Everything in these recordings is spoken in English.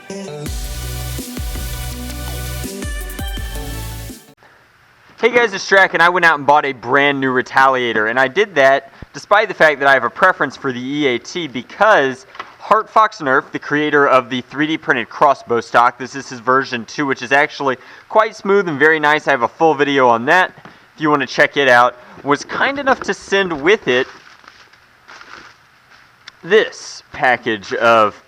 Hey guys, it's Drac, and I went out and bought a brand new Retaliator, and I did that despite the fact that I have a preference for the EAT because HeartFoxxNerf, the creator of the 3D printed crossbow stock, this is his version 2, which is actually quite smooth and very nice. I have a full video on that if you want to check it out, was kind enough to send with it this package of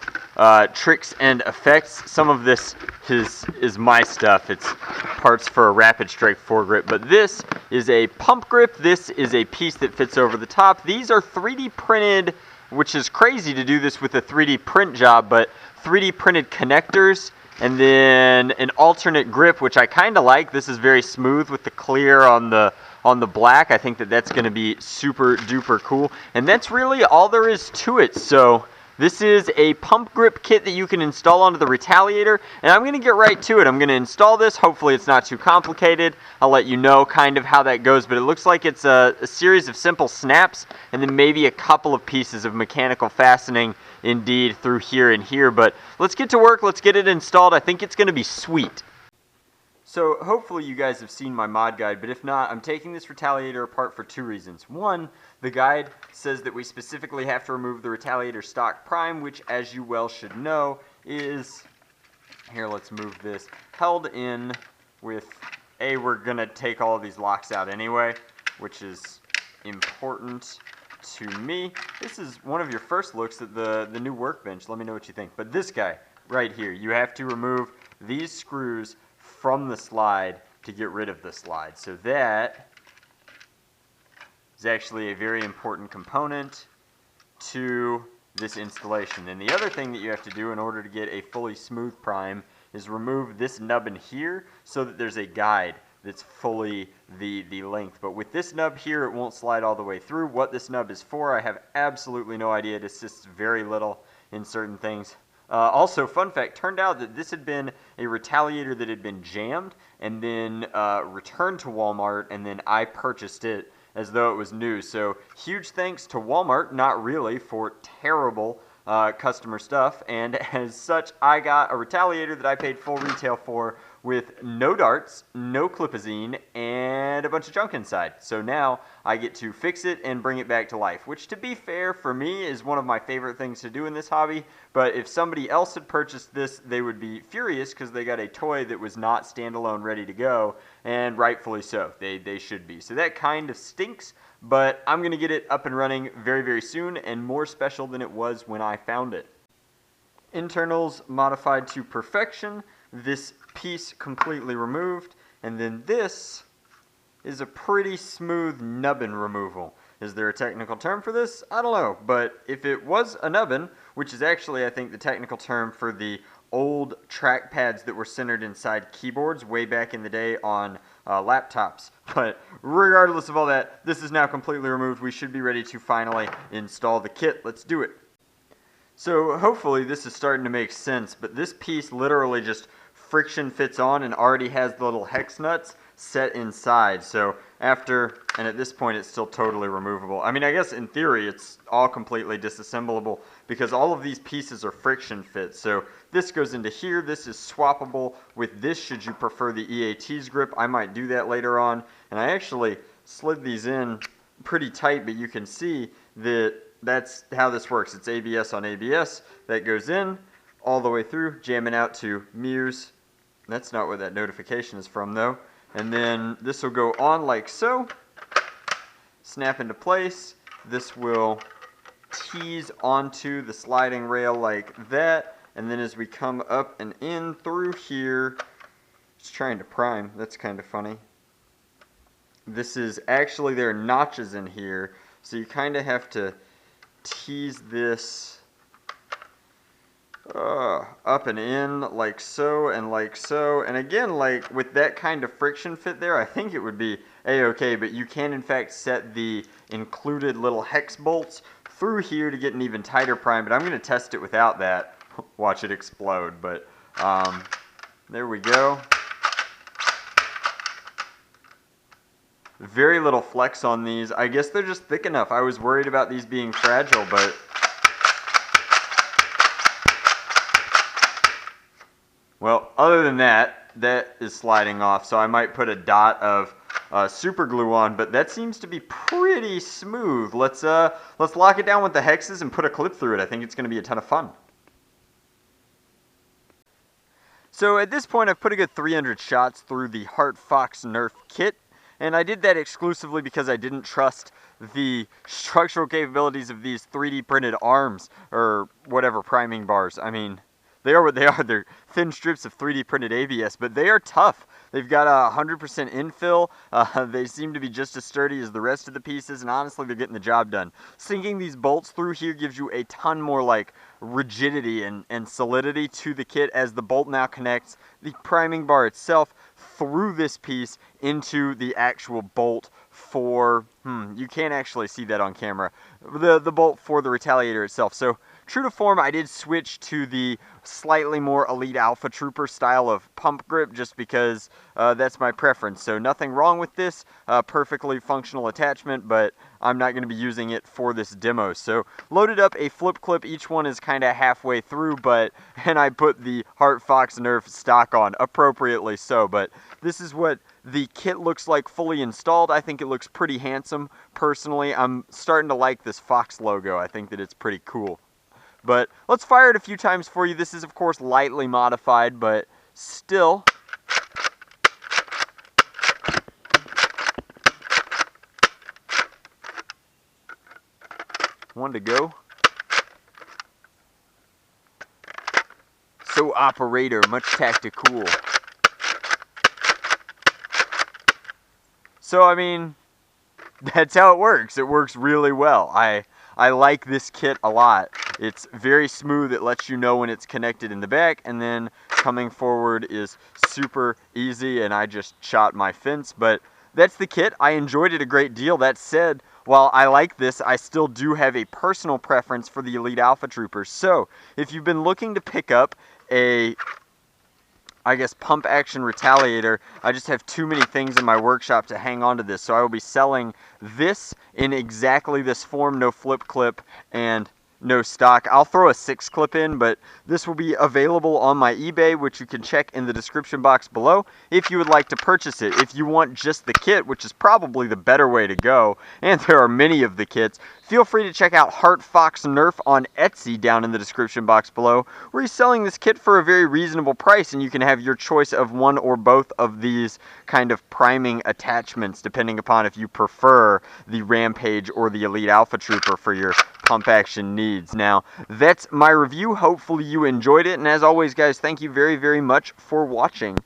tricks and effects. Some of this is my stuff. It's parts for a rapid strike foregrip, but this is a pump grip. This is a piece that fits over the top. These are 3D printed, which is crazy to do this with a 3D print job, but 3D printed connectors, and then an alternate grip, which I kind of like. This is very smooth with the clear on the black. I think that's going to be super duper cool, and that's really all there is to it. So this is a pump grip kit that you can install onto the Retaliator, and I'm going to get right to it. I'm going to install this. Hopefully it's not too complicated. I'll let you know kind of how that goes, but it looks like it's a series of simple snaps and then maybe a couple of pieces of mechanical fastening indeed through here and here. But let's get to work. Let's get it installed. I think it's going to be sweet. So hopefully you guys have seen my mod guide, but if not, I'm taking this Retaliator apart for two reasons. One, the guide says that we specifically have to remove the Retaliator stock prime, which, as you well should know, is, here, let's move this, held in with, we're going to take all of these locks out anyway, which is important to me. This is one of your first looks at the new workbench. Let me know what you think. But this guy right here, you have to remove these screws from the slide to get rid of the slide. So that is actually a very important component to this installation. And the other thing that you have to do in order to get a fully smooth prime is remove this nub in here so that there's a guide that's fully the length. But with this nub here, it won't slide all the way through. What this nub is for, I have absolutely no idea. It assists very little in certain things. Also, fun fact, turned out that this had been a Retaliator that had been jammed and then returned to Walmart, and then I purchased it as though it was new. So huge thanks to Walmart, not really, for terrible customer stuff. And as such, I got a Retaliator that I paid full retail for with no darts, no clipazine, and a bunch of junk inside. So now I get to fix it and bring it back to life, which, to be fair, for me is one of my favorite things to do in this hobby. But if somebody else had purchased this, they would be furious because they got a toy that was not standalone ready to go, and rightfully so. They should be. So that kind of stinks, but I'm going to get it up and running very, very soon, and more special than it was when I found it. Internals modified to perfection. This piece completely removed, and then this is a pretty smooth nubbin removal. Is there a technical term for this? I don't know, but if it was a nubbin, which is actually, I think, the technical term for the old trackpads that were centered inside keyboards way back in the day on laptops. But regardless of all that, this is now completely removed. We should be ready to finally install the kit. Let's do it. So hopefully this is starting to make sense, but this piece literally just friction fits on and already has the little hex nuts set inside. So after, and at this point it's still totally removable. I mean, I guess in theory it's all completely disassemblable because all of these pieces are friction fits. So this goes into here. This is swappable with this should you prefer the EAT's grip. I might do that later on. And I actually slid these in pretty tight, but you can see that that's how this works. It's ABS on ABS. That goes in all the way through, jamming out to Muse. That's not what that notification is from, though. And then this will go on like so, snap into place. This will tease onto the sliding rail like that. And then as we come up and in through here, just trying to prime, that's kind of funny. This is actually, there are notches in here, so you kind of have to tease this up and in like so and like so. And again, like with that kind of friction fit there, I think it would be a-okay, but you can in fact set the included little hex bolts through here to get an even tighter prime, but I'm going to test it without that. Watch it explode, but there we go. Very little flex on these. I guess they're just thick enough. I was worried about these being fragile, but Well, other than that, that is sliding off, so I might put a dot of super glue on, but that seems to be pretty smooth. Let's lock it down with the hexes and put a clip through it. I think it's going to be a ton of fun. So at this point, I've put a good 300 shots through the HeartFoxxNerf kit, and I did that exclusively because I didn't trust the structural capabilities of these 3D printed arms, or whatever, priming bars. I mean, they are what they are. They're thin strips of 3D printed ABS, but they are tough. They've got a 100% infill. They seem to be just as sturdy as the rest of the pieces, and honestly, they're getting the job done. Sinking these bolts through here gives you a ton more like rigidity and solidity to the kit, as the bolt now connects the priming bar itself through this piece into the actual bolt for, you can't actually see that on camera, the bolt for the Retaliator itself. So true to form, I did switch to the slightly more Elite Alpha Trooper style of pump grip just because that's my preference. So nothing wrong with this, perfectly functional attachment, but I'm not going to be using it for this demo. So loaded up a flip clip. Each one is kind of halfway through, and I put the HeartFoxxNerf stock on, appropriately so. But this is what the kit looks like fully installed. I think it looks pretty handsome. Personally, I'm starting to like this Fox logo. I think that it's pretty cool. But let's fire it a few times for you. This is, of course, lightly modified, but still. One to go. So operator, much tactical. So, I mean, that's how it works. It works really well. I like this kit a lot. It's very smooth. It lets you know when it's connected in the back, and then coming forward is super easy, and I just shot my fence. But that's the kit. I enjoyed it a great deal. That said, while I like this, I still do have a personal preference for the Elite Alpha Troopers. So if you've been looking to pick up a, I guess, pump action Retaliator, I just have too many things in my workshop to hang on to this. So I will be selling this in exactly this form, no flip clip and no stock. I'll throw a 6 clip in, but this will be available on my eBay, which you can check in the description box below if you would like to purchase it. If you want just the kit, which is probably the better way to go, and there are many of the kits, feel free to check out HeartFoxxNerf on Etsy down in the description box below, where he's selling this kit for a very reasonable price, and you can have your choice of one or both of these kind of priming attachments, depending upon if you prefer the Rampage or the Elite Alpha Trooper for your pump action needs. Now, that's my review. Hopefully you enjoyed it, and as always, guys, thank you very, very much for watching.